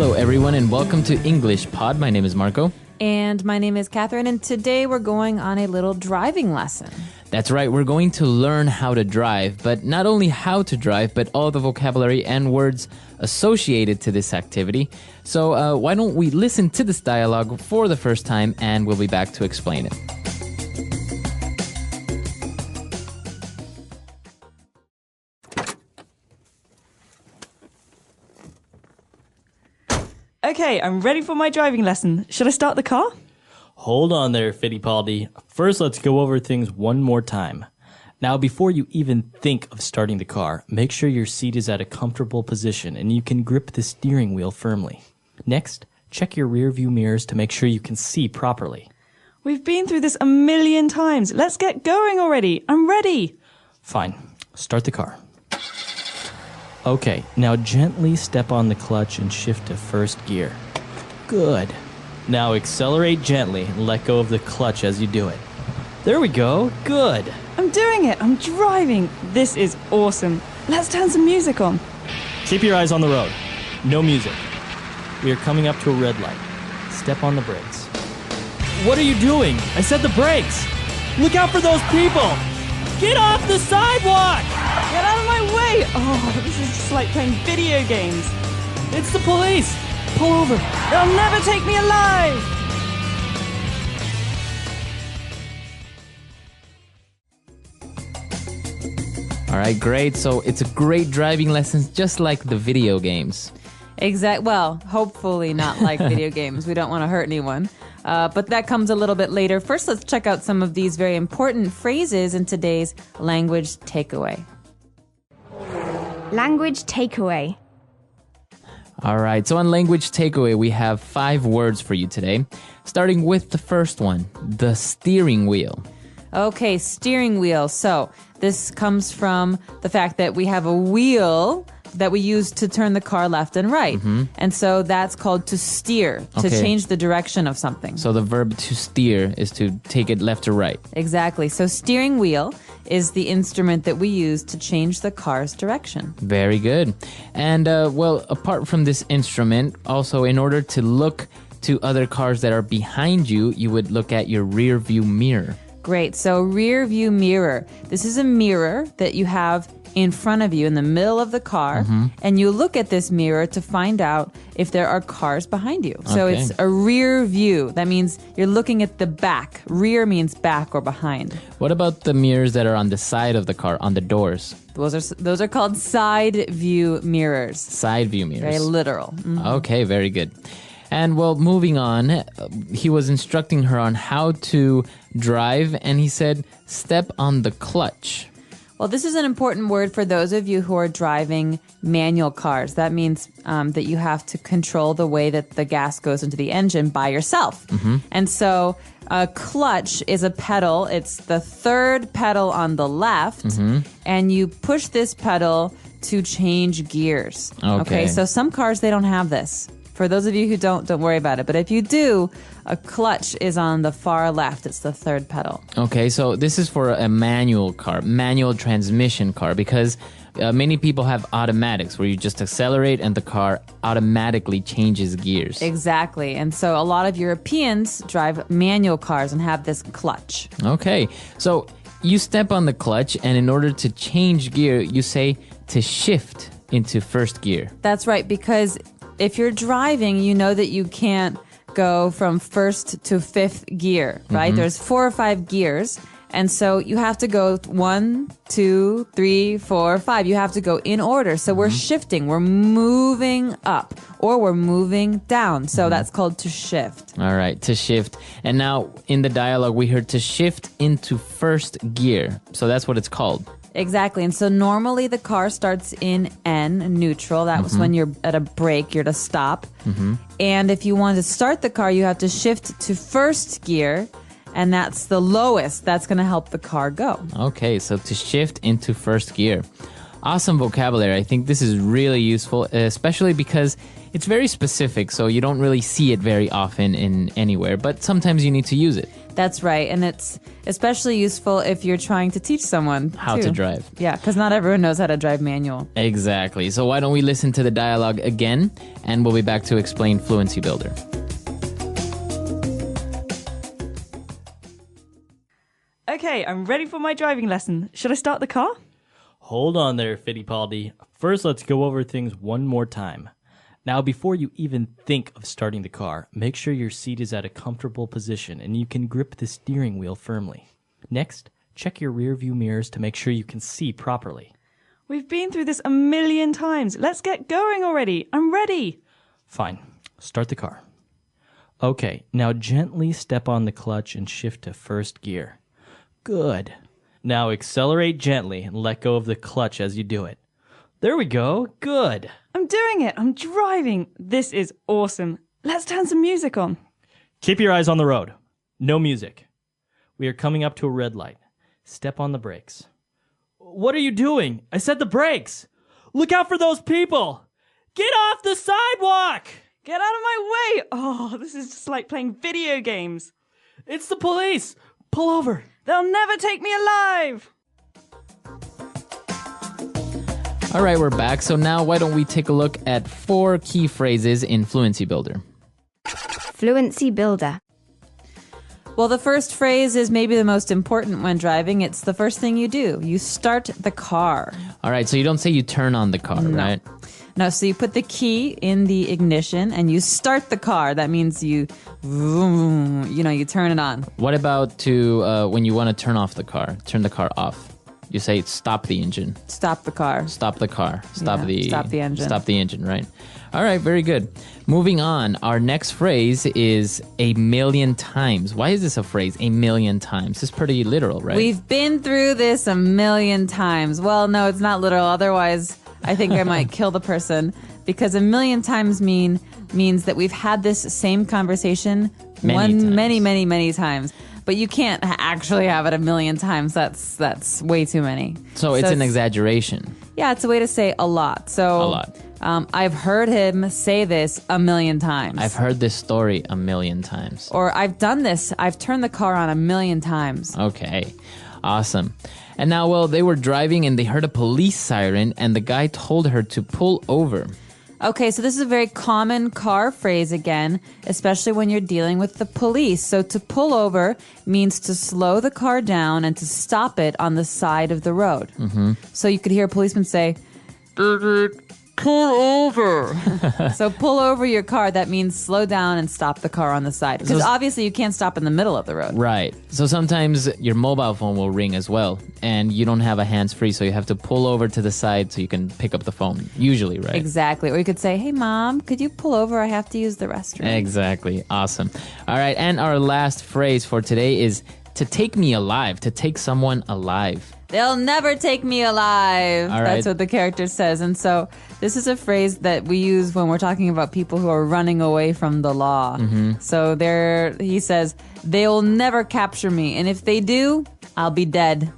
Hello, everyone, and welcome to EnglishPod. My name is Marco. And my name is Catherine, and today we're going on a little driving lesson. That's right, we're going to learn how to drive, but not only how to drive, but all the vocabulary and words associated to this activity. So why don't we listen to this dialogue for the first time, and we'll be back to explain it. Okay, I'm ready for my driving lesson. Should I start the car? Hold on there, Fittipaldi. First, let's go over things one more time. Now, before you even think of starting the car, make sure your seat is at a comfortable position and you can grip the steering wheel firmly. Next, check your rear view mirrors to make sure you can see properly. We've been through this a million times. Let's get going already. I'm ready. Fine. Start the car. Okay, now gently step on the clutch and shift to first gear. Good. Now accelerate gently and let go of the clutch as you do it. There we go. Good. I'm doing it. I'm driving. This is awesome. Let's turn some music on. Keep your eyes on the road. No music. We are coming up to a red light. Step on the brakes. What are you doing? I said the brakes. Look out for those people. Get off the sidewalk. Get out of my way. Oh, this is just like playing video games. It's the police. Pull over. They'll never take me alive. All right, great. So it's a great driving lesson, just like the video games. Well, hopefully not like video games. We don't want to hurt anyone. But that comes a little bit later. First, let's check out some of these very important phrases in today's language takeaway. Language takeaway. All right, so on language takeaway, we have 5 words for you today, starting with the first one, the steering wheel. Okay, steering wheel. So this comes from the fact that we have a wheel that we use to turn the car left and right. Mm-hmm. And so that's called to steer, to change the direction of something. So the verb to steer is to take it left or right. Exactly. So steering wheel is the instrument that we use to change the car's direction. Very good. And, well, apart from this instrument, also in order to look to other cars that are behind you, you would look at your rear view mirror. Great. So rear view mirror. This is a mirror that you have in front of you in the middle of the car, and you look at this mirror to find out if there are cars behind you. So it's a rear view. That means you're looking at the back. Rear means back or behind. What about the mirrors that are on the side of the car, on the doors? Those are called side view mirrors. Side view mirrors. Very literal. Mm-hmm. Okay, very good. And well, moving on, he was instructing her on how to drive, and he said, step on the clutch. Well, this is an important word for those of you who are driving manual cars. That means that you have to control the way that the gas goes into the engine by yourself. Mm-hmm. And so a clutch is a pedal. It's the third pedal on the left, and you push this pedal to change gears. Okay, so some cars, they don't have this. For those of you who don't worry about it. But if you do, a clutch is on the far left. It's the third pedal. Okay, so this is for a manual car, manual transmission car, because many people have automatics where you just accelerate and the car automatically changes gears. Exactly. And so a lot of Europeans drive manual cars and have this clutch. Okay, so you step on the clutch, and in order to change gear, you say to shift into first gear. That's right, because if you're driving, you know that you can't go from first to fifth gear, right? Mm-hmm. There's 4 or 5 gears. And so you have to go 1, 2, 3, 4, 5. You have to go in order. So we're shifting. We're moving up or we're moving down. So that's called to shift. All right, to shift. And now in the dialogue, we heard to shift into first gear. So that's what it's called. Exactly. And so normally the car starts in N, neutral. That was when you're at a brake, you're to stop. And if you want to start the car, you have to shift to first gear. And that's the lowest. That's going to help the car go. Okay, so to shift into first gear. Awesome vocabulary. I think this is really useful, especially because it's very specific, so you don't really see it very often in anywhere, but sometimes you need to use it. That's right. And it's especially useful if you're trying to teach someone How to drive. Yeah, because not everyone knows how to drive manual. Exactly. So why don't we listen to the dialogue again, and we'll be back to explain Fluency Builder. Okay, I'm ready for my driving lesson. Should I start the car? Hold on there, Fittipaldi. First, let's go over things one more time. Now, before you even think of starting the car, make sure your seat is at a comfortable position and you can grip the steering wheel firmly. Next, check your rear view mirrors to make sure you can see properly. We've been through this a million times. Let's get going already. I'm ready. Fine. Start the car. Okay, now gently step on the clutch and shift to first gear. Good. Now accelerate gently and let go of the clutch as you do it. There we go. Good. I'm doing it. I'm driving. This is awesome. Let's turn some music on. Keep your eyes on the road. No music. We are coming up to a red light. Step on the brakes. What are you doing? I said the brakes. Look out for those people. Get off the sidewalk. Get out of my way. Oh, this is just like playing video games. It's the police. Pull over. They'll never take me alive. All right, we're back. So now why don't we take a look at 4 key phrases in Fluency Builder. Fluency Builder. Well, the first phrase is maybe the most important when driving. It's the first thing you do. You start the car. All right, so you don't say you turn on the car, right? No, so you put the key in the ignition and you start the car. That means you turn it on. What about when you want to turn off the car, turn the car off? You say stop the engine. Stop the car. Stop the car. Stop the engine. Stop the engine, right? All right, very good. Moving on, our next phrase is a million times. Why is this a phrase, a million times? It's pretty literal, right? We've been through this a million times. Well, no, it's not literal. Otherwise, I think I might kill the person, because a million times means that we've had this same conversation many times. But you can't actually have it a million times. That's way too many. So it's an exaggeration. Yeah, it's a way to say a lot. So A lot. I've heard him say this a million times. I've heard this story a million times. Or I've done this. I've turned the car on a million times. Okay, awesome. And now, well, they were driving and they heard a police siren and the guy told her to pull over. Okay, so this is a very common car phrase again, especially when you're dealing with the police. So to pull over means to slow the car down and to stop it on the side of the road. Mm-hmm. So you could hear a policeman say, pull over. So pull over your car. That means slow down and stop the car on the side. Because obviously you can't stop in the middle of the road. Right. So sometimes your mobile phone will ring as well, and you don't have a hands-free, so you have to pull over to the side so you can pick up the phone, usually, right? Exactly. Or you could say, hey, Mom, could you pull over? I have to use the restroom. Exactly. Awesome. All right. And our last phrase for today is to take me alive, to take someone alive. They'll never take me alive. All right. That's what the character says. And so this is a phrase that we use when we're talking about people who are running away from the law. Mm-hmm. So he says, they'll never capture me. And if they do, I'll be dead.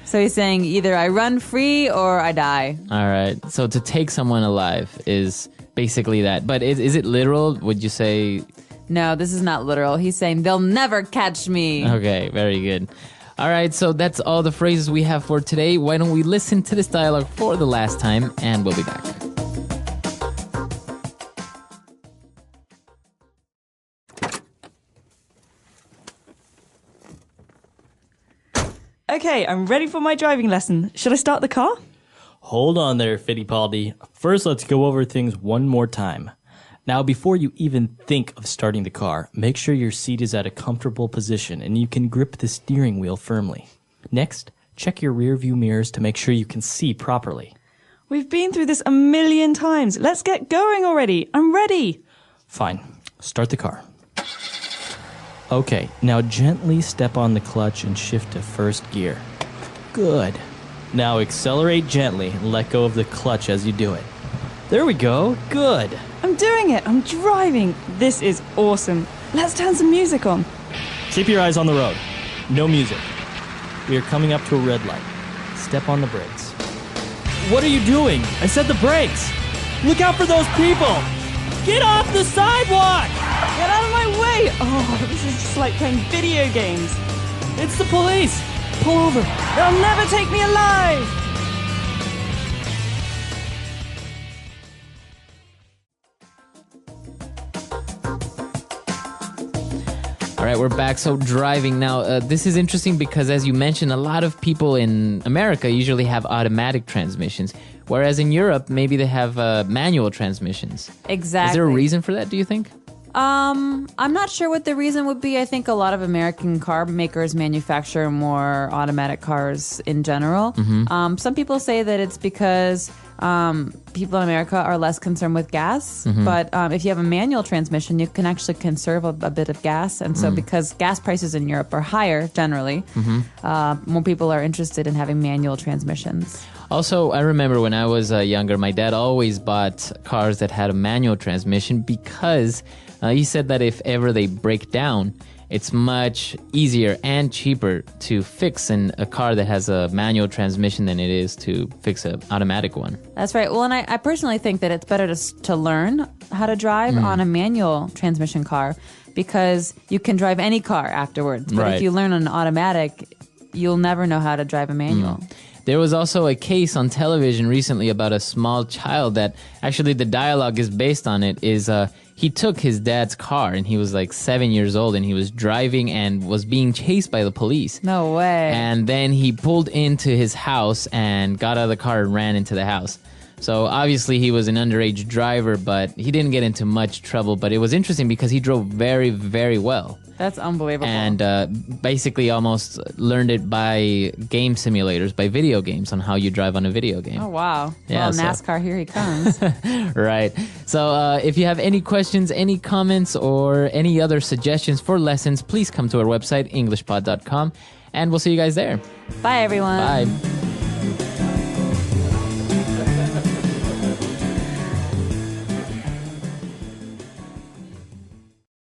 So he's saying either I run free or I die. All right. So to take someone alive is basically that. But is it literal? Would you say? No, this is not literal. He's saying they'll never catch me. Okay, very good. All right, so that's all the phrases we have for today. Why don't we listen to this dialogue for the last time, and we'll be back. Okay, I'm ready for my driving lesson. Should I start the car? Hold on there, Fittipaldi. First, let's go over things one more time. Now, before you even think of starting the car, make sure your seat is at a comfortable position and you can grip the steering wheel firmly. Next, check your rear view mirrors to make sure you can see properly. We've been through this a million times. Let's get going already. I'm ready. Fine. Start the car. Okay, now gently step on the clutch and shift to first gear. Good. Now accelerate gently and let go of the clutch as you do it. There we go. Good. I'm doing it. I'm driving. This is awesome. Let's turn some music on. Keep your eyes on the road. No music. We are coming up to a red light. Step on the brakes. What are you doing? I said the brakes. Look out for those people. Get off the sidewalk. Get out of my way! Oh, this is just like playing video games. It's the police! Pull over! They'll never take me alive! All right, we're back. So driving now, this is interesting because as you mentioned, a lot of people in America usually have automatic transmissions, whereas in Europe, maybe they have manual transmissions. Exactly. Is there a reason for that, do you think? I'm not sure what the reason would be. I think a lot of American car makers manufacture more automatic cars in general. Some people say that it's because people in America are less concerned with gas. But if you have a manual transmission, you can actually conserve a bit of gas. And so because gas prices in Europe are higher generally, more people are interested in having manual transmissions. Also, I remember when I was younger, my dad always bought cars that had a manual transmission because he said that if ever they break down, it's much easier and cheaper to fix in a car that has a manual transmission than it is to fix an automatic one. That's right. Well, and I personally think that it's better to learn how to drive on a manual transmission car because you can drive any car afterwards. But if you learn an automatic, you'll never know how to drive a manual. There was also a case on television recently about a small child that actually the dialogue is based on it is he took his dad's car and he was like 7 years old and he was driving and was being chased by the police. No way. And then he pulled into his house and got out of the car and ran into the house. So obviously he was an underage driver, but he didn't get into much trouble. But it was interesting because he drove very, very well. That's unbelievable. And basically almost learned it by game simulators, by video games, on how you drive on a video game. Oh, wow. Yeah, well, NASCAR, here he comes. Right. So if you have any questions, any comments, or any other suggestions for lessons, please come to our website, EnglishPod.com, and we'll see you guys there. Bye, everyone. Bye.